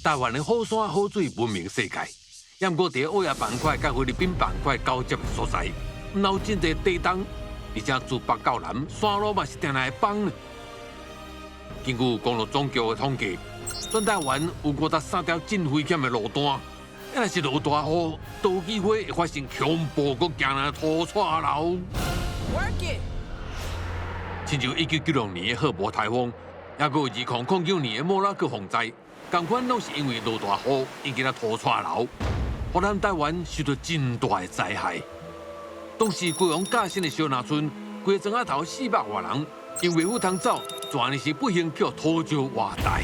台湾的好山好水闻名世界，也毋过伫欧亚板块甲菲律宾板块交接的所在，毋有真侪地动，而且自北到南，山路嘛是定来崩。根据公路总局的统计，全台湾有53条真危险的路段，若是落大雨，都有机会会发生恐怖搁惊人土串流。亲像1996年的赫伯台风，也有2009年的莫拉克洪灾。 同款拢是因为落大雨引起了土串流，予咱台湾受到真大的灾害。当时贵阳嘉兴的小南村，规庄仔头400多人，因为无通走，全日是不幸去土石活带。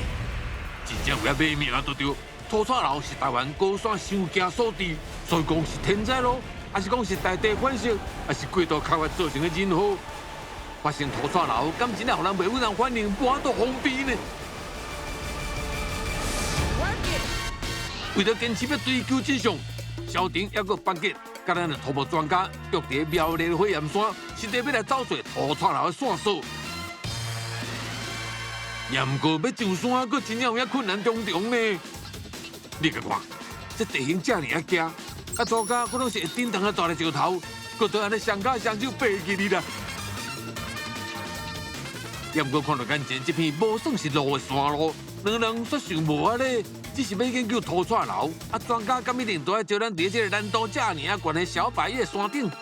真正为了卖命都着，土串流是台湾高山上惊所致，所以讲是天灾咯，还是讲是大地反射，还是过度开发造成的人祸？发生土串流，敢真让人袂有人反应，半途封闭呢？ 为了坚持要追求真相，消停还阁班结，甲咱的土木专家约伫苗栗火焰山，实地要来找寻土串流的线索。也毋过要上山，阁真正有影困难重重呢。你甲看，这地形遮尔啊惊，啊专家佫拢是会顶动啊大个石头，佫对安尼双脚双手爬起哩啦。也毋过看到眼前这片无算是路的山路，两人煞想无啊咧。 只是要研究土串流，啊！专家敢一定都要招咱伫这个难度遮尔啊悬的小百叶山顶。到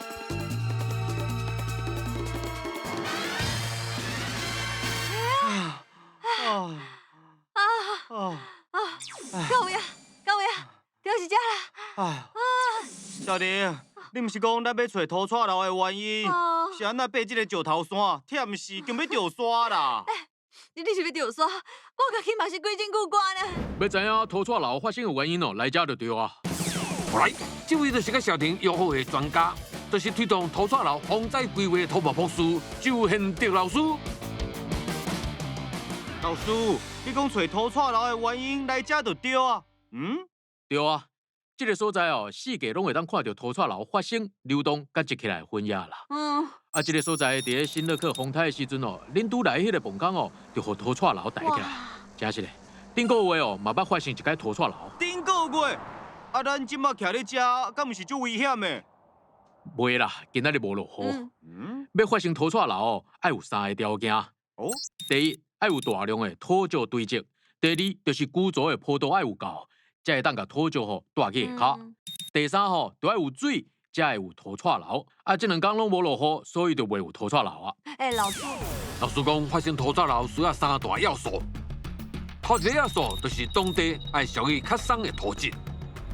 位啊！到位啊！就是这啦！小婷，你毋是讲咱要找土串流的原因，是安那爬这个石头山，忝死，就要掉山啦！ 你是要掉山？我家己嘛是鬼真久关呢。要知影土串流发生的原因哦，来遮就对啊。来，这位就是甲小婷约好的专家，就是推动土串流防灾规划的土木博士周宪德老师。老师，你讲找土串流的原因，来遮就对啊？对啊，这个所在哦，四界拢会当看到土串流发生、流动、甲积起来分野啦。啊，这个所在伫咧新乐克风台的时阵哦，恁拄来迄个棚空哦，就互土串流带起来，真是嘞。顶个月哦，嘛捌发生一摆土串流。顶个月，啊，咱即马徛咧遮，敢毋是足危险的？袂啦，今仔日无落雨。要发生土串流哦，爱有3个条件。哦。第一，爱有大量的土石堆积；第二，就是古早的坡度爱有够，才会当甲土石吼带去下骹。第三吼，就爱有水。 才会有土串流，啊，这2天拢无落雨，所以就袂有土串流啊。老师讲发生土串流需要3大要素，头一个要素就是当地爱属于较松的土质，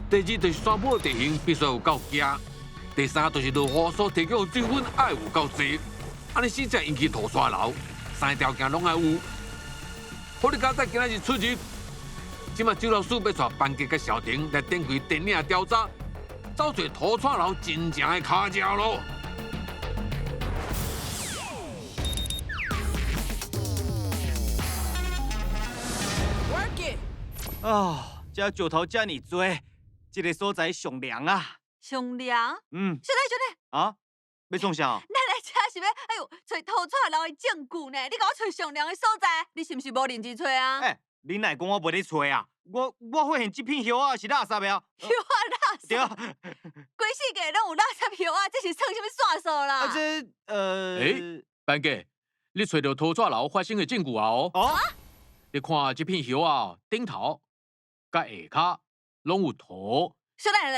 第二就是山坡地形必须有够硬，第三就是落雨所提供的水分爱有够多，安尼先才引起土串流，3个条件拢爱有。好，你家在今仔日出日，今麦周老师要带班杰甲小婷来展开电影调查。 找找土串流真正的卡脚咯！这石头遮尼多，这个所在上凉啊！上凉？兄弟，啊，要创啥？咱来这是要找土串流的证据呢？你甲我找上凉的所在，你是毋是无认真找啊？你哪讲我袂咧找啊？我发现这片叶啊是垃圾的啊！叶垃圾？对啊，规世界拢有垃圾叶啊，这是算什么算数啦？班哥，你找到土串流发生的证据啊？你看这片叶啊，顶头、甲下骹拢有土，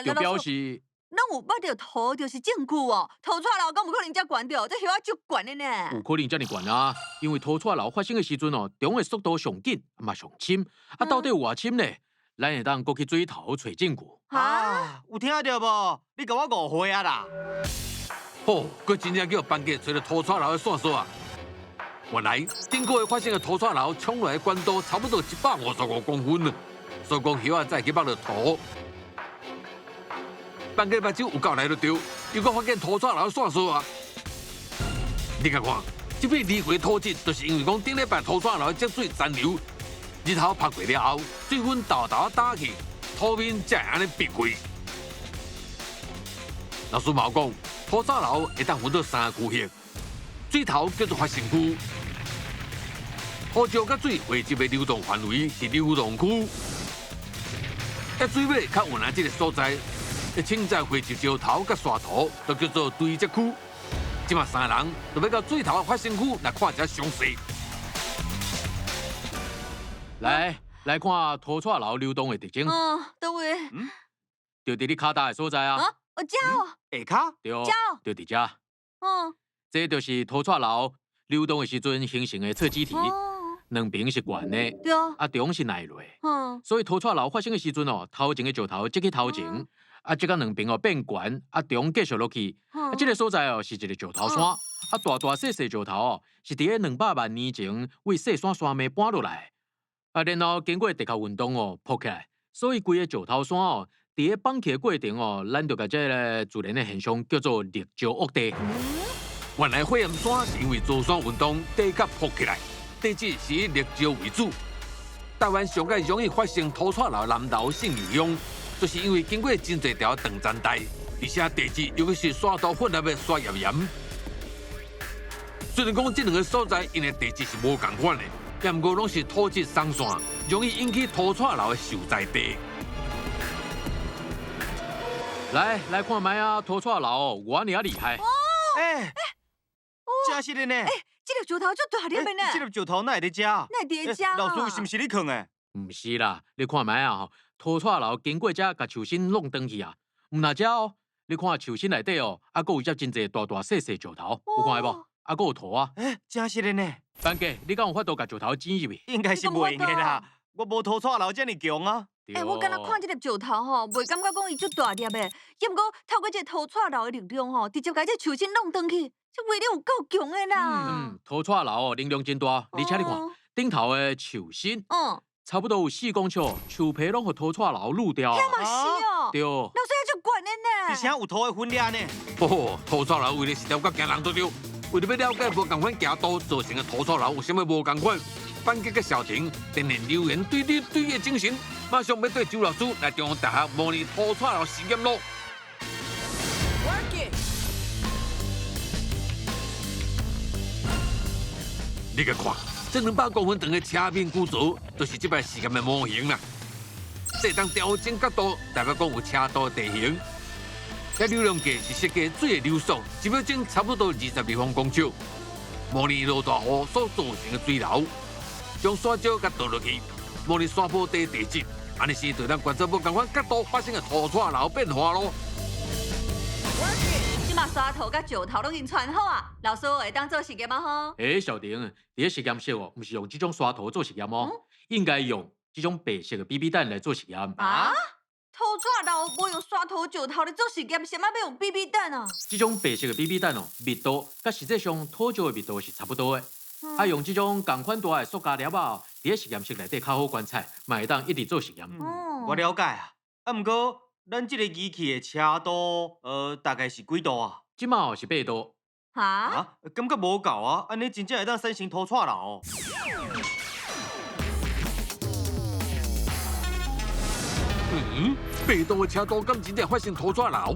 就表示拢有捌到土，就是证据哦。土串流敢有可能遮悬着？这叶啊足悬的呢。有可能遮尔悬啊，因为土串流发生的时阵哦，中的速度上紧，嘛上深。啊，到底有偌深呢？咱会当过去水头找证据。有听到无？你甲我误会啊啦！佫真正叫班杰找到土串流的线索啊！原来顶个月发生的土串流冲来的悬度差不多155公分了，所以讲叶啊才去摸到土。班杰目睭有够来就对，又搁发现土串流的线索啊！你甲看，这片离回土质，就是因为讲顶礼拜土串流的积水残留，日头晒过了后，水分豆豆打去，土面才会安尼变开。老师嘛讲，土串流会当分到3个区域，水头叫做发生区。 土石甲水汇集的流动范围是流动区，最尾较有名这个所在，凊彩回去石头甲沙土，就叫做堆积区。即马三人就要到水头发生区来看一下详细。来看拖车楼流动的特征。倒位？就伫你骹搭的所在啊。我遮哦。下骹？对，就伫遮。这就是拖车楼流动的时阵形成的侧基体，两边是悬的，对，中是内落。所以拖车楼发生的时阵头前的石头积去头前，即个两边变悬，中继续落去。这个所在是一个石头山，大大细细石头是伫个200万年前为细山山脉搬落来，然后经过地壳运动破起来，所以规个石头山伫个放起的过程咱就把这个自然的现象叫做礫石恶地。原来火焰山是因为造山运动地壳破起来，地质是以礫石为主。台湾上界容易发生土串楼南投性流涌，就是因为经过真侪条断层带，而且地质尤其是沙土混合的沙岩岩。虽然讲这两个所在因的地质是无共款的，但不过拢是土质松散，容易引起土串楼的受灾地。来看卖啊，拖车楼我尔厉害。真是的呢！这粒石头足大粒的呢。这粒石头哪会伫遮？哪会伫遮？老师是毋是你藏的？唔是啦，你看卖啊，拖车楼经过遮，甲树身弄转去啊。唔那遮你看树身内底还佫有遮真侪大大细细石头，有看无？还佫有土啊。真是的呢。班哥，你敢有法度甲石头剪入去？应该是袂用的啦，我无拖车楼遮尔强啊。我敢若看这粒石头袂感觉讲伊足大粒的，也毋过透过这拖车楼的力量直接甲这树身弄转去。这威力有够强的啦！拖车楼力量真大，而且你看顶头的树身，差不多有4公尺，树皮拢互拖车楼撸掉。遐嘛是哦。对。老师还足悬的呢。而且有土的分量呢。拖车楼为了是了解行人都对，为了要了解无共款行道造成的拖车楼有啥物无共款，班级甲小婷电连留言对你对的精神，马上要对周老师来中央大学模拟拖车楼实验咯。你个看，这200公分长的车面构造，就是这摆实验的模型啦。这当调整角度，代表讲有车道地形。这流量计是设计水的流速，1秒钟差不多20立方公尺，模拟落大雨所造成的水流，将沙石甲倒落去，模拟山坡地地质，安尼是对咱观测无同款角度发生的拖车楼变化咯。沙头甲石头拢已经串好啊，老师会当做实验吗？吼？小婷，你个实验室唔是用这种沙头做实验哦，应该用这种白色的 BB 弹来做实验。拖车楼无用沙头、石头来做实验，什么要用 BB 弹啊？这种白色的 BB 弹密度甲实际上土石的密度是差不多的。用这种同款大的塑胶粒伫个实验室内底较好观察，嘛会当一直做实验。我了解啊，毋过。咱这个仪器的车度，大概是几度啊？即马是8度。感觉无够啊！安尼真正会当产生拖车楼。8度的车道敢真正发生拖车楼？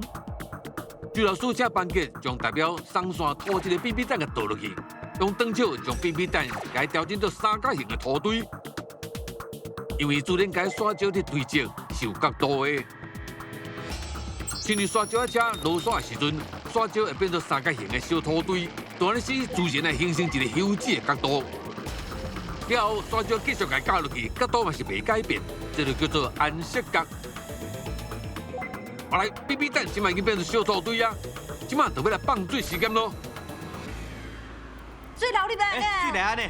周老师请班级将代表松山土质的 BB 弹给倒落去，用长手将 BB 弹给调整到三角形的土堆，因为自然界沙石的堆积是有角度的。像你沙石啊车落沙的时阵，沙石会变做三角形的小土堆，就安尼使自然来形成一个休止的角度。了后，沙石继续给加落去，角度嘛是袂改变，这就叫做安息角。来 ，BB 弹现在已经变成小土堆啊，今晚就要来放水实验咯。水流入来呢？水来呢？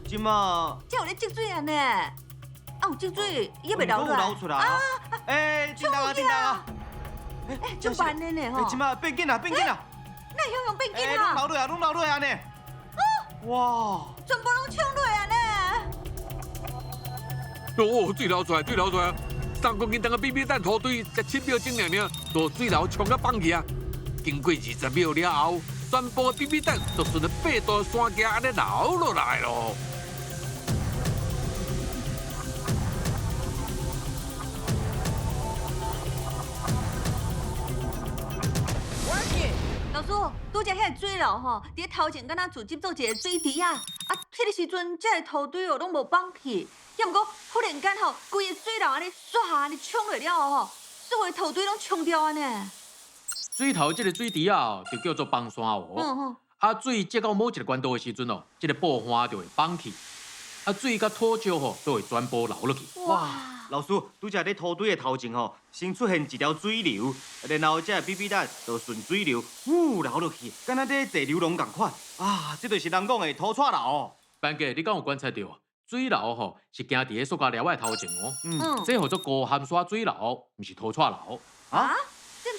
今嘛？这有咧积水啊呢？有积水，伊也袂流出来。流出来啊！叮当啊，叮当啊！足慢的呢吼。今嘛变紧啦，变紧啦！那样用变紧啊？拢流落来呢。哇！全部拢冲落来呢。水流出来，水流出来！3公斤重的 BB 弹土堆，才7秒钟尔，就水流冲到放去啊！经过20秒了后，全部 BB 弹就顺着8度山架安尼流落来咯。老师，拄只遐水流吼，伫头前敢若自集做一个水池啊，迄个时阵，这个土堆哦拢无放去，要毋过忽然间吼，规个水流安尼唰安尼冲落了吼，所有土堆拢冲掉安尼。水头这个水池啊，就叫做崩山湖。水接到某一个关度的时阵哦，这个布花就会放去，水甲土石吼都会全部流落去。哇！老师，拄则伫土堆的头前吼，先出现一条水流，然后这BB弹就顺水流流落去，敢若在坐流龙共款。这就是人讲的土串流。班哥，你敢有观察到？水流吼是行伫个塑胶条的头前哦。这叫做高含沙水流，毋是土串流。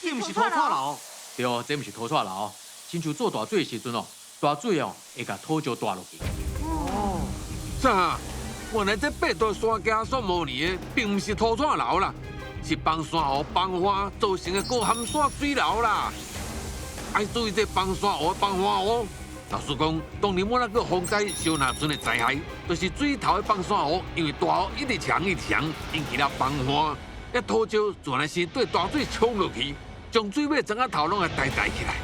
这毋是土串流？对，这毋是土串流。亲像做大水的时阵哦，大水哦会甲土石带落去。啥？原来这八道山架所模拟的，并毋是土串流啦，是崩山湖崩花造成的高含沙水流啦。爱注意这崩山湖崩花哦。老实讲，当年我那个洪灾小南村的灾害，就是水头的崩山湖，因为大雨一直强，引起了崩花，土石自然是对大水冲落去，将水尾整个头拢给带起来。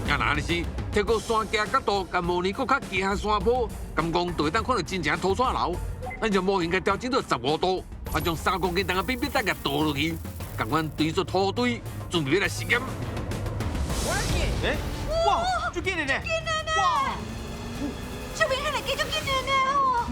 也那是，透过山架角度，甲模拟搁较低下山坡，敢讲就会当看到真正土串流。咱就模型甲调整到15度，将3公斤重的BB弹给倒落去，共款堆做土堆，准备要来实验。哇，足紧的呢！哇，这边还来继续紧的呢吼。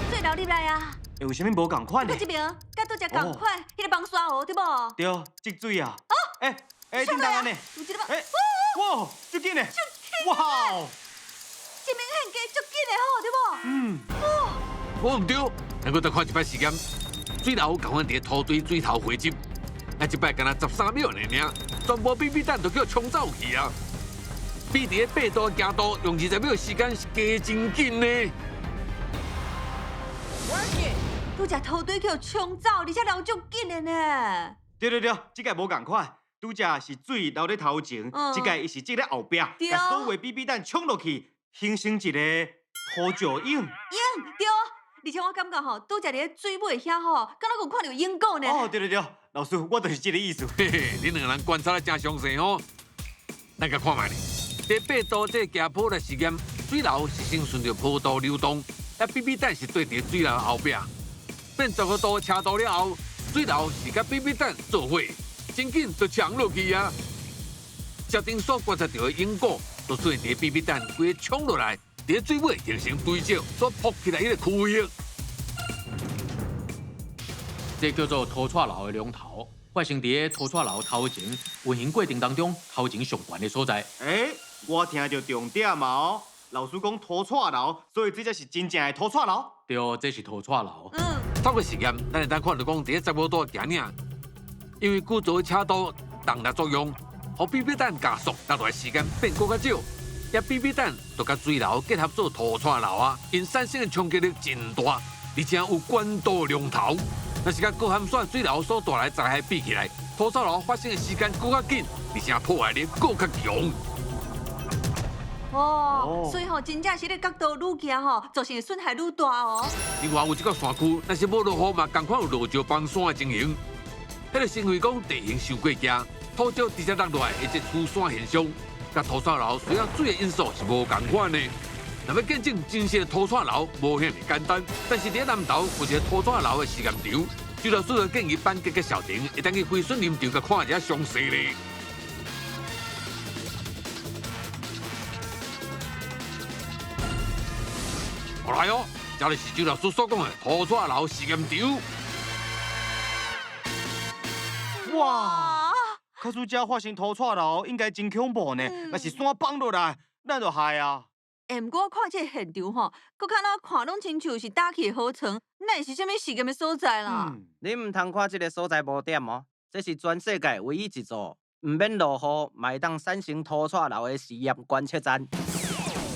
水流入来啊！有啥物无共款呢？我这边甲拄只共款，迄个崩山湖对无？对，积水啊！叮当安尼。有一个哇，足紧的！哇！这边很加足紧的吼，对无？我唔对，咱搁再看一摆时间，水流共阮伫土堆水头汇集，一摆敢若13秒呢尔，全部BB弹就叫冲走去啊！比伫个8度行道用20秒时间是加真紧呢。拄只土堆叫冲走，而且流足紧的呢。对，这个无共款。拄则是水流咧头前，这个伊是即咧后壁，把所有 BB 弹冲落去，形成一个土石影。对，而且我感觉吼，拄则伫水尾遐吼，敢若有看到影果呢。对，老师，我就是这个意思。嘿嘿，恁两人观察得真详细哦。咱甲看卖咧，第8度这行坡的实验，水流是先顺着坡道流动，BB 弹是对伫水流后壁，变15度车道了后，水流是甲 BB 弹做伙。真紧就冲落去啊！小丁所观察到的因果，就出现伫 BB 弹规个冲落来，伫水尾形成堆石所扑起来迄个区域。这叫做土串流的龙头，发生伫土串流头前运行过程当中头前上悬的所在。我听到重点嘛哦，老师讲土串流，所以这才是真正的土串流。对，这是土串流。透过实验，咱会当看到讲伫15度行领。因为固造的车道动力作用，互 BB 弹加速，落来时间变更较少，BB 弹就甲水流结合做土串流啊，因产生的冲击力真大，而且有关渡龙头。若是甲高含水水流所带来灾害比起来，土串流发生的时间更较紧，而且破坏力更较强。所以吼，真正是咧角度愈行吼，造成的损害愈大哦。另外有一个山区，若是无落雨嘛，同款有落石崩山的情形。迄个是因为讲地形受过夹，土石直接落落来，或者出山现象，甲土串流需要水的因素是无共款的。若要见证真实的土串流，无遐尼简单。但是伫南投有一个土串流的实验场，徐老师就建议班级嘅校长会当去飞顺林场，甲看一下详细咧。好来哦，这就是徐老师所讲的土串流实验场。哇！可是这发生土串流应该真恐怖呢，若是山崩落来，咱就害啊！不过我看这现场吼，佮看到看拢亲像是打起河床，那是啥物实验的所在啦？你唔通看这个所在无点哦，这是全世界唯一一座唔免落雨，嘛会当产生土串流的实验观测站。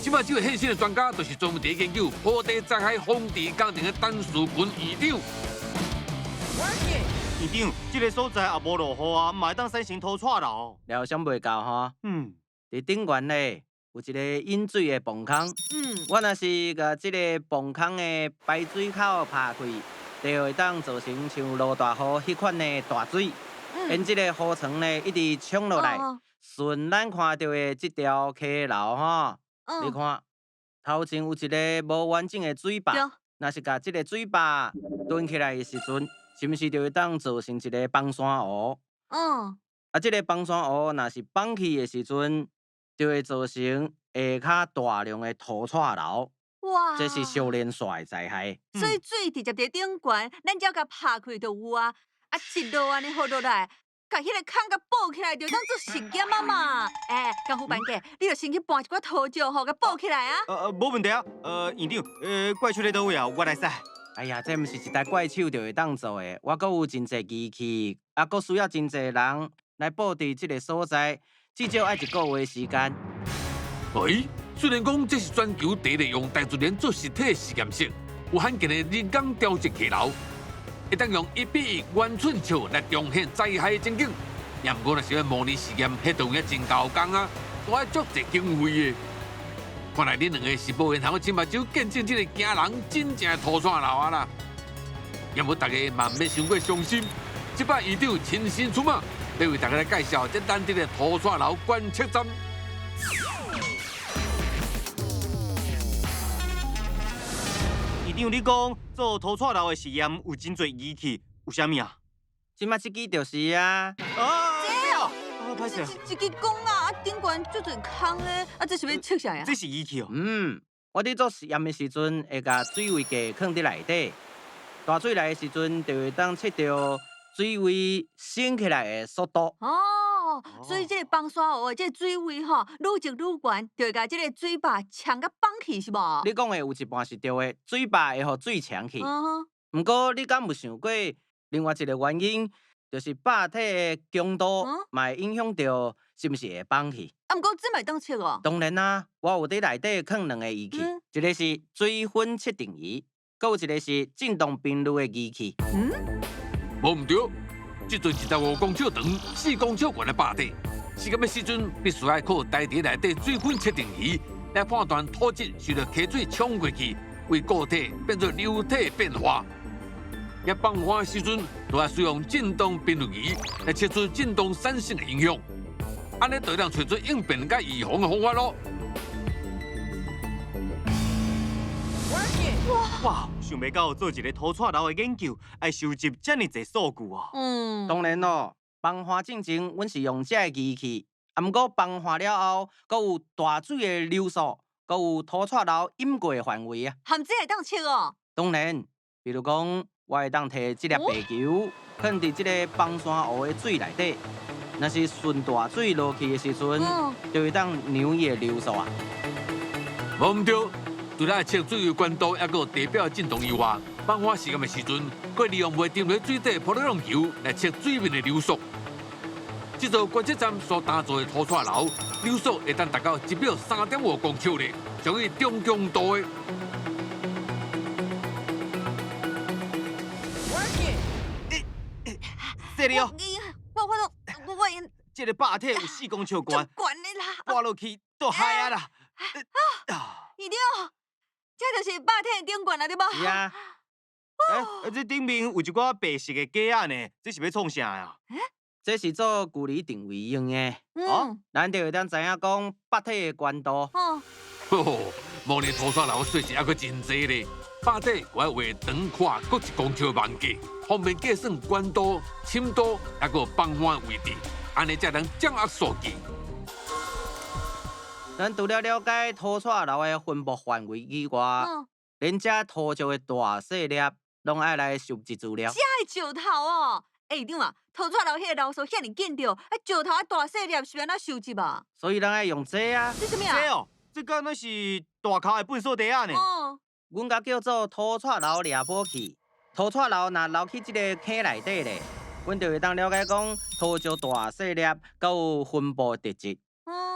即摆这位现身的专家，就是专门伫研究坡地灾害防治工程的陈树群院长。院长，这个所在也无落雨啊，嘛会当产生土串流。料想袂到吼。伫顶悬咧，有一个引水的泵孔。我若是甲即个泵孔的排水口拍开，就会当造成像落大雨迄款的大水，因即个雨层呢一直冲落来，顺咱看到的即条溪流吼，你看头前有一个无完整的水坝，若是甲即个水坝蹲起来的时阵，是毋是就会当造成一个崩山湖？啊，即个崩山湖若是放去的时阵，就会造成下骹大量的土串流，哇！这是少年煞的灾害。所以水直接伫顶悬，咱只要甲拍开就有啊。啊，一落安尼雨落来，甲迄个孔甲补起来，就当做实验啊嘛。功夫班家，你就先去搬一寡土石吼，甲补起来啊。无问题啊。院长，怪手咧倒位啊？我来使。哎呀，这毋是一台怪手就会当做的，我阁有真侪机器，啊，阁需要真侪人来布置即个所在，至少要1个月时间。虽然讲这是全球第一个用大自然做实体实验室，有罕见的人工调节溪流，会当用1:1圆寸尺来重现灾害的情景。也毋过若是要模拟实验，迄度也真高工啊，都要足侪经费的。看来恁两个是无缘通亲目睭见证这个惊人真正的土串流啊啦！也无大家嘛毋要伤过伤心，这摆院长亲身出马，要为大家来介绍这难得的土串流观测站。院长，你讲做土串流的实验有真侪仪器，有啥物啊？即摆即支就是啊。歹势。一支讲啊，顶悬足侪空的，啊，这是要测啥呀？这是仪器哦。我伫做实验的时阵，会甲水位计放伫内底，大水来的时阵，就会当测到水位升起来的速度。所以这个崩山湖的这个水位吼，愈积愈悬，就会甲这个水坝呛甲放去，是无？你讲的有一半是对的，水坝会互水呛去。不过你敢有想过另外一个原因，就是坝体的强度嘛会影响到是毋是会放去？不过这嘛会当测哦。当然啦，我有伫内底放2个仪器，一个是水分测定仪，阁有一个是振动频率的仪器。无毋对，这座15公尺长、4公尺悬的坝底，实验的时阵必须要靠大地内底水分测定仪来判断土质受到溪水冲过去，为固体变做流体变化。也放花的时阵，就要使用振动频率仪来测出振动产生的影响，安尼就能找出应变甲预防的方法咯。哇，想袂到做一个土串流的研究，要收集这么侪数据哦。当然咯，放花进前，阮是用这个机器，不过放花了后，阁有大水的流速，阁有土串流淹过的范围啊。含这会当测哦。当然，比如讲，我会当摕这粒白球放伫这个崩山湖的水内底，若是顺大水落去的时阵，就会当量伊的流速啊。无毋对，除了测水位悬度，还有地表振动以外，放花实验的时阵，可利用袂沉在水底波浪球来测水面的流速。这座观测站所打造的土串流，流速会当达到1秒3.5公尺呢，属于中强度的。这里哦，我这个坝体有4公尺悬，悬的啦，挂落去都海啊啦。院长，这就是坝体顶悬啊，对无？是啊。这顶面有一寡白色的架啊呢，这是要创啥呀？这是做距离定位用的。咱就会当知影讲坝体的悬度。模拟土串流细节还佫真济咧。坝底我要画长宽各1公尺网格，方便计算悬度、深度，还佫放花位置，安尼才能掌握数据。咱除了了解土串流的分布范围以外，连这土石的大细粒，拢爱来收集资料。这的石头哦，院长啊，土串流迄个流速遐尼紧着，石头的大细粒是安怎收集啊？所以咱爱用这啊。这什么啊？这哦，这敢若是大卡的粪扫地啊呢。阮甲叫做土串流掠宝器。土串流若流去这个坑内底咧，阮就会当了解讲土石大细粒，佮有分布特质。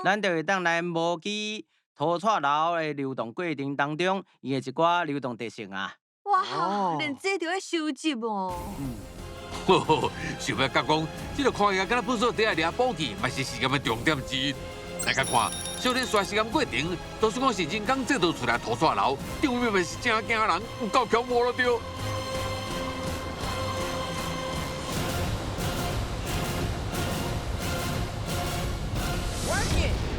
咱就会当来模拟土串流的流动过程当中，伊的一寡流动特性啊。哇，连这都要收集哦。想要甲讲，这个看起来敢若粪扫地的掠宝器，嘛是实验的重点之一。大家看，小林刷时间过程，都算讲是人工制造出来土刷楼，场面咪是真惊人，有够恐怖咯对。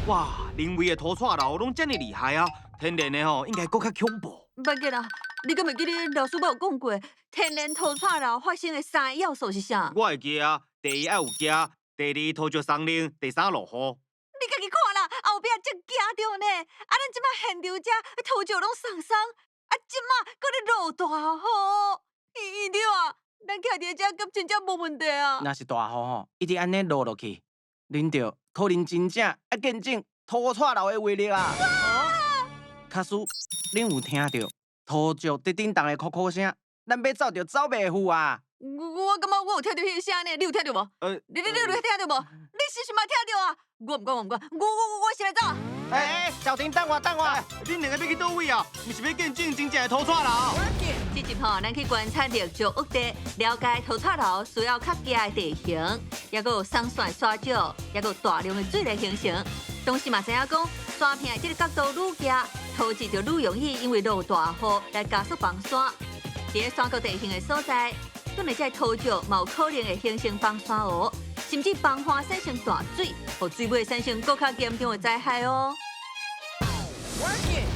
哇，人为的土刷楼拢这么厉害啊！天然的应该更较恐怖。别记啦，你敢袂记得老师有讲过，天然土刷楼发生的3个要素是啥？我会记啊，第一爱有惊，第二土石松林，第三落雨。你家己看啦，后壁才惊着呢。咱即马现场遮土石拢松松，即马搁咧落大雨，院长啊，咱徛伫遮敢真正无问题啊？若是大雨一直安尼落落去，恁着可能真正要见证土刷楼的威力啊！卡斯，恁有听到土石伫顶动的哭哭声？咱要走就走袂赴啊！我感觉我有听到迄个声呢，你有听到无？你有听到无？你是想嘛听到啊？我唔管，我先来走。小婷，等我。恁两个要去倒位啊？毋是要见证真正的土刷楼？这集咱去观察着石屋地，了解土刷楼需要较佳的地形，也有松散沙石，也有大量的水来形成。同时嘛知影讲，山片这个角度愈高，土质就愈容易因为落大雨来加速崩山。在山谷地形的所在，本来这土石嘛有可能会形成崩山湖，甚至崩花产生大水，和水尾产生更较严重的灾害哦。Work it.